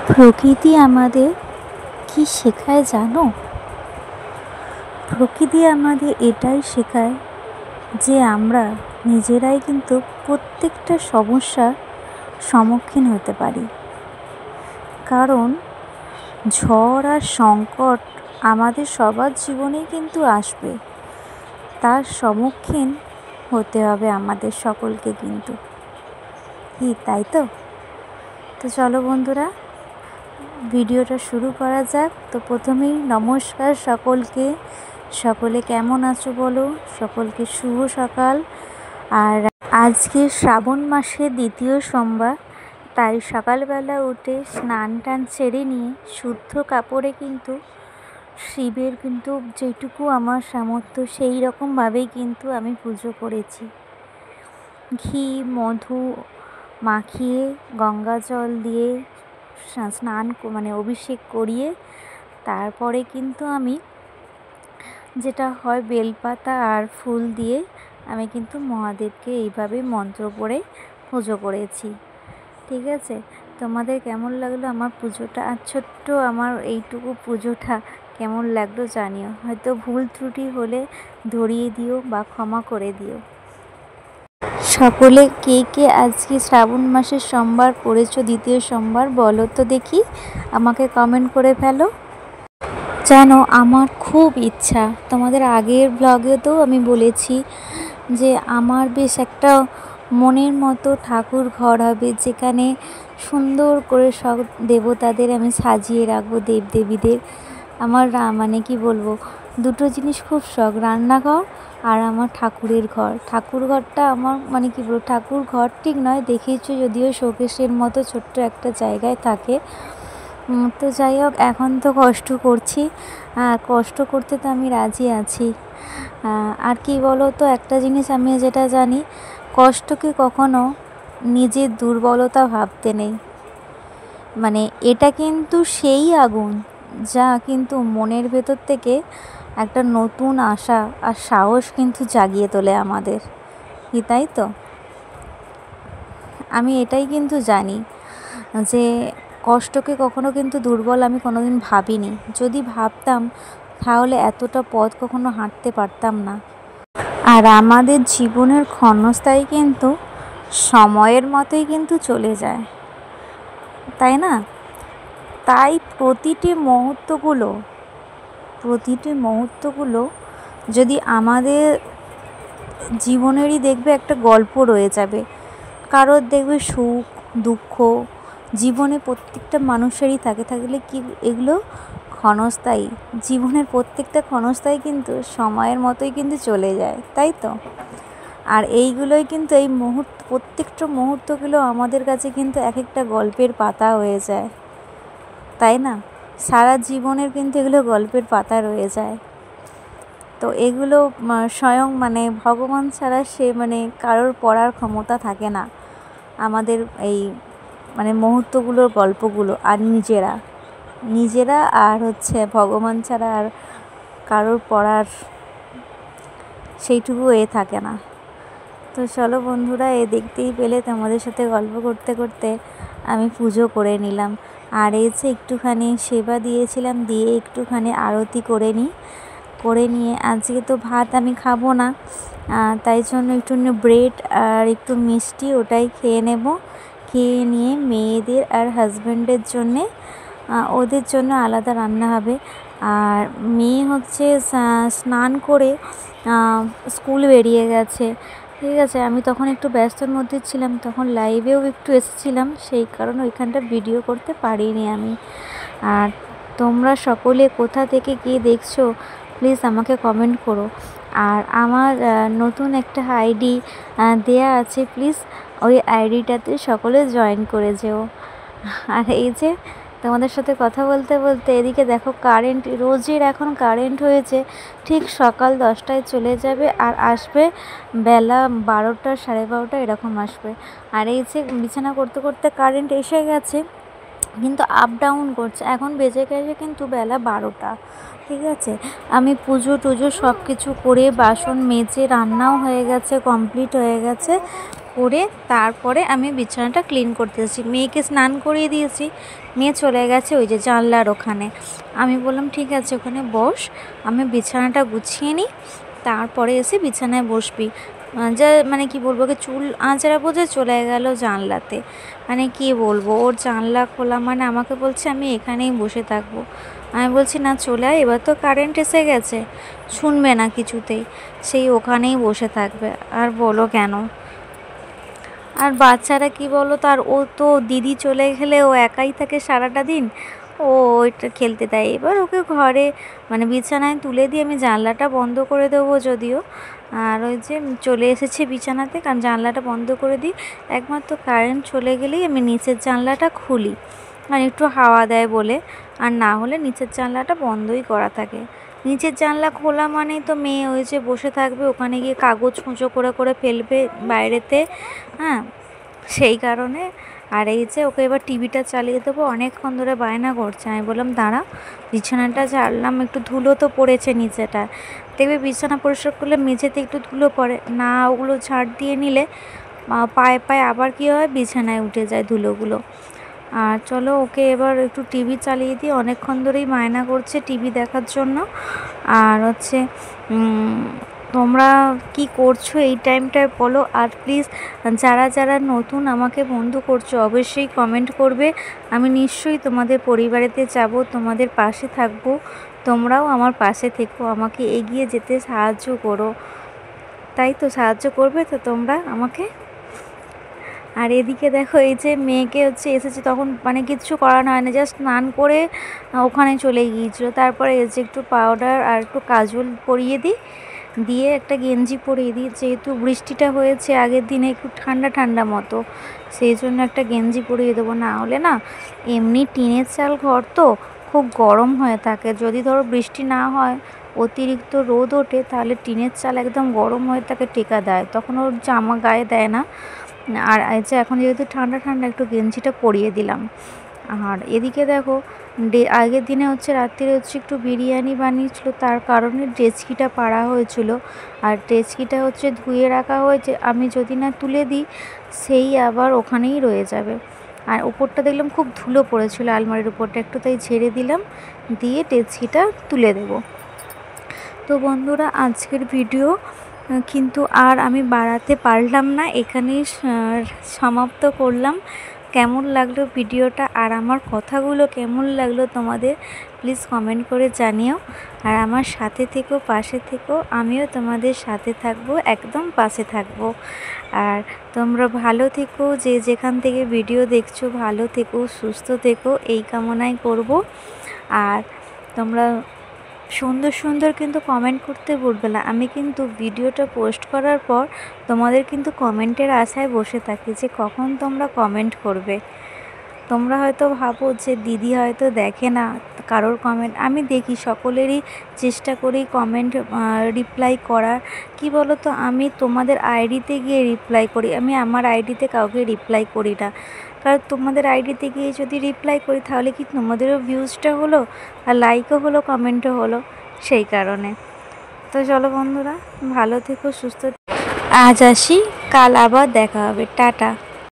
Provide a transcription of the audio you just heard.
প্রকৃতি আমাদের কি শেখায় জানো? প্রকৃতি আমাদের এটাই শেখায় যে আমরা নিজেরাই কিন্তু প্রত্যেকটা সমস্যার সম্মুখীন হতে পারি। কারণ ঝড় আর সংকট আমাদের সবার জীবনেই কিন্তু আসবে, তার সম্মুখীন হতে হবে আমাদের সকলকে কিন্তু। তাই তো চলো বন্ধুরা, ভিডিওটা শুরু করা যাক। তো প্রথমেই নমস্কার সকলকে। সকলে কেমন আছো বলো? সকলকে শুভ সকাল। আর আজকে শ্রাবণ মাসের দ্বিতীয় সোমবার, তাই সকালবেলা উঠে স্নান টান সেরে নিয়ে শুদ্ধ কাপড়ে কিন্তু শিবের কিন্তু যেটুকু আমার সামর্থ্য সেই রকমভাবেই কিন্তু আমি পুজো করেছি। ঘি মধু মাখিয়ে গঙ্গা জল দিয়ে স্নান অভিষেক করিয়ে তারপরে কিন্তু আমি যেটা হয় বেলপাতা আর ফুল দিয়ে আমি কিন্তু মহাদেবকে এইভাবে মন্ত্র পড়ে পুজো করেছি। ঠিক আছে, তোমাদের কেমন লাগলো আমার পুজোটা? আর ছোট্ট আমার এইটুকু পুজোটা কেমন লাগলো জানিও। হয়তো ভুল ত্রুটি হলে ধরিয়ে দিও বা ক্ষমা করে দিও। সকলে কে কে আজকে শ্রাবণ মাসের সোমবার করেছো, দ্বিতীয় সোমবার বলো তো দেখি, আমাকে কমেন্ট করে ফেলো। জানো আমার খুব ইচ্ছা, তোমাদের আগের ব্লগেতেও আমি বলেছি যে আমার বেশ একটা মনের মতো ঠাকুর ঘর হবে, যেখানে সুন্দর করে সব দেবতাদের আমি সাজিয়ে রাখবো, দেবদেবীদের। আমার কি বলবো, দুটো জিনিস খুব শখ, রান্নাঘর আর আমার ঠাকুরের ঘর। ঠাকুর ঘরটা আমার কি বলবো, ঠাকুর ঘর ঠিক নয়, দেখেইছো যদিও শোকেসের মতো ছোট্ট একটা জায়গায় থাকে। তো যাই হোক, এখন তো কষ্ট করছি, কষ্ট করতে তো আমি রাজি আছি। আর কি বলো তো, একটা জিনিস আমি যেটা জানি, কষ্টকে কখনো নিজের দুর্বলতা ভাবতে নেই। এটা কিন্তু সেই আগুন যা কিন্তু মনের ভেতর থেকে একটা নতুন আশা আর সাহস কিন্তু জাগিয়ে তোলে আমাদের। তাই তো আমি এটাই কিন্তু জানি যে কষ্টকে কখনো কিন্তু দুর্বল আমি কোনোদিন ভাবিনি। যদি ভাবতাম তাহলে এতটা পথ কখনো হাঁটতে পারতাম না। আর আমাদের জীবনের ক্ষণস্থায়ী কিন্তু সময়ের মতোই কিন্তু চলে যায়, তাই না? তাই প্রতিটি মুহূর্তগুলো যদি আমাদের জীবনেরই দেখবে একটা গল্প রয়ে যাবে। কারোর দেখবে সুখ দুঃখ জীবনে প্রত্যেকটা মানুষেরই থাকলে কি এগুলো ক্ষণস্থায়ী, জীবনের প্রত্যেকটা ক্ষণস্থায়ী কিন্তু সময়ের মতোই কিন্তু চলে যায়, তাই তো? আর এইগুলোই কিন্তু প্রত্যেকটা মুহূর্তগুলো আমাদের কাছে কিন্তু এক একটা গল্পের পাতা হয়ে যায়, তাই না? সারা জীবনের কিন্তু এগুলো গল্পের পাতা রয়ে যায়। তো এগুলো স্বয়ং ভগবান ছাড়া সে কারোর পড়ার ক্ষমতা থাকে না আমাদের এই মুহূর্তগুলোর গল্পগুলো। আর নিজেরা আর ভগবান ছাড়া আর কারোর পড়ার সেইটুকু থাকে না। তো চলো বন্ধুরা, দেখতেই পেলে তোমাদের সাথে গল্প করতে করতে আমি পুজো করে নিলাম। আর একটুখানি সেবা দিয়েছিলাম, দিয়ে একটুখানি আরতি করে নিয়ে আজকে তো ভাত আমি খাবো না, তাই জন্য একটু ব্রেড আর একটু মিষ্টি ওটাই খেয়ে নেব। খেয়ে নিয়ে মেয়েদের আর হাজব্যান্ডের জন্যে ওদের জন্য আলাদা রান্না হবে। আর মেয়ে স্নান করে স্কুল বেরিয়ে গেছে। ঠিক আছে, আমি তখন একটু ব্যস্তর মধ্যে ছিলাম, তখন লাইভেও একটু এসেছিলাম, সেই কারণে ওইখানটা ভিডিও করতে পারিনি আমি। আর তোমরা সকলে কোথা থেকে কে দেখছো প্লিজ আমাকে কমেন্ট করো। আর আমার নতুন একটা আইডি দেয়া আছে, প্লিজ ওই আইডিটাতে সকলে জয়েন করে যেও। আর তোমাদের সাথে কথা বলতে বলতে এদিকে দেখো কারেন্ট, রোজের এখন কারেন্ট হয়েছে ঠিক সকাল 10টায় চলে যাবে আর আসবে বেলা 12টা 12:30 এরকম আসবে। আর বিছানা করতে করতে কারেন্ট এসে গেছে, কিন্তু আপ ডাউন করছে। এখন বেজে গেছে কিন্তু বেলা 12টা। ঠিক আছে, আমি পুজো টুজো সব কিছু করে বাসন মেজে রান্নাও হয়ে গেছে, কমপ্লিট হয়ে গেছে, করে তারপরে আমি বিছানাটা ক্লিন করতেছি। মেয়েকে স্নান করিয়ে দিয়েছি, মেয়ে চলে গেছে ওই যে জানলার ওখানে। আমি বললাম ঠিক আছে ওখানে বস, আমি বিছানাটা গুছিয়ে নিই, তারপরে এসে বিছানায় বসবি। যা মানে কি বলবো, ওকে চুল আঁচড়া বোঝে চলে গেল জানলাতে। মানে কি বলবো, ওর জানলা খোলা মানে আমাকে বলছে আমি এখানেই বসে থাকবো। আমি বলছি না চলে আয়, এবার তো কারেন্ট এসে গেছে। শুনবে না কিছুতেই, সেই ওখানেই বসে থাকবে। আর বলো কেন, আর বাচ্চারা কি বলো, তার ও তো দিদি চলে গেলে ও একাই থাকে সারাটা দিন, ও ওইটা খেলতে দেয়। এবার ওকে ঘরে মানে বিছানায় তুলে দিয়ে আমি জানলাটা বন্ধ করে দেবো যদিও। আর ওই যে চলে এসেছে বিছানাতে, কারণ জানলাটা বন্ধ করে দিই, একমাত্র কারেন্ট চলে গেলেই আমি নিচের জানলাটা খুলি, আর একটু হাওয়া দেয় বলে। আর না হলে নিচের জানলাটা বন্ধই করা থাকে। নিচের জানলা খোলা মানেই তো মেয়ে ওই যে বসে থাকবে ওখানে গিয়ে কাগজ খুঁচো করে করে ফেলবে বাইরেতে, হ্যাঁ সেই কারণে। আর এই যে ওকে এবার টিভিটা চালিয়ে দেবো, অনেকক্ষণ ধরে বায়না করছে। আমি বললাম দাঁড়া, বিছানাটা ঝাড়লাম, একটু ধুলো তো পড়েছে নিচেটা, দেখবে বিছানা পরিষ্কার করলে মেঝেতে একটু ধুলো পড়ে না, ওগুলো ঝাড় দিয়ে নিলে পায়ে পায়ে আবার কী হয়, বিছানায় উঠে যায় ধুলোগুলো। আর চলো ওকে এবার একটু টিভি চালিয়ে দিই, অনেকক্ষণ ধরেই বায়না করছে টিভি দেখার জন্য। আর হচ্ছে তোমরা কি করছো এই টাইমটায় বলো। আর প্লিজ যারা যারা নতুন আমাকে বন্ধু করছো অবশ্যই কমেন্ট করবে, আমি নিশ্চয়ই তোমাদের পরিবারেতে যাব, তোমাদের পাশে থাকবো। তোমরাও আমার পাশে থেকো, আমাকে এগিয়ে যেতে সাহায্য করো, তাই তো সাহায্য করবে তো তোমরা আমাকে। আর এদিকে দেখো এই যে মেয়েকে হচ্ছে এসেছে তখন মানে কিচ্ছু করানো হয় না, জাস্ট স্নান করে ওখানে চলে গিয়েছিলো। তারপরে এই যে একটু পাউডার আর একটু কাজল পরিয়ে দিই, দিয়ে একটা গেঞ্জি পরিয়ে দিই, যেহেতু বৃষ্টিটা হয়েছে আগের দিনে একটু ঠান্ডা ঠান্ডা মতো, সেই জন্য একটা গেঞ্জি পরিয়ে দেবো। না হলে না এমনি টিনের চাল ঘর তো খুব গরম হয়ে থাকে, যদি ধরো বৃষ্টি না হয় অতিরিক্ত রোদ ওঠে তাহলে টিনের চাল একদম গরম হয়ে থাকে, টেকা দেয়, তখন ওর জামা গায়ে দেয় না। আর এই যে এখন যেহেতু ঠান্ডা ঠান্ডা একটু গেঞ্জিটা পরিয়ে দিলাম। আর এদিকে দেখো আগের দিনে হচ্ছে রাত্রিরে হচ্ছে একটু বিরিয়ানি বানিয়েছিল, তার কারণে ডেচকিটা পাড়া হয়েছিল। আর ডেচকিটা হচ্ছে ধুয়ে রাখা হয়েছে, আমি যদি না তুলে দিই সেই আবার ওখানেই রয়ে যাবে। আর উপরটা দেখলাম খুব ধুলো পড়েছিল আলমারির উপরটা, একটু তাই ঝেড়ে দিলাম, দিয়ে ডেচকিটা তুলে দেব। তো বন্ধুরা আজকের ভিডিও কিন্তু আর আমি বাড়াতে পারলাম না, এখানেই সমাপ্ত করলাম। কেমন লাগলো ভিডিওটা আর আমার কথাগুলো কেমন লাগলো তোমাদের প্লিজ কমেন্ট করে জানিও। আর আমার সাথে থেকো, পাশে থেকো, আমিও তোমাদের সাথে থাকবো, একদম পাশে থাকবো। আর তোমরা ভালো থেকো, যে যেখান থেকে ভিডিও দেখছো ভালো থেকো, সুস্থ থেকো, এই কামনাই করব। আর তোমরা সুন্দর সুন্দর কিন্তু কমেন্ট করতে ভুলবে না, আমি কিন্তু ভিডিওটা পোস্ট করার পর তোমাদের কিন্তু কমেন্টের আশায় বসে থাকি যে কখন তোমরা কমেন্ট করবে। তোমরা হয়তো ভাবো যে দিদি হয়তো দেখে না কারোর কমেন্ট, আমি দেখি, সকলেরই চেষ্টা করি কমেন্ট রিপ্লাই করার। কি বলো তো, আমি তোমাদের আইডিতে গিয়ে রিপ্লাই করি, আমি আমার আইডিতে কাউকে রিপ্লাই করি না, কারণ তোমাদের আইডিতে গিয়ে যদি রিপ্লাই করি তাহলে কি তোমাদেরও ভিউজটা হলো, আর লাইকও হলো, কমেন্টও হলো, সেই কারণে। তো চলো বন্ধুরা ভালো থেকো, সুস্থ, আজ আসি, কাল আবার দেখা হবে, টাটা।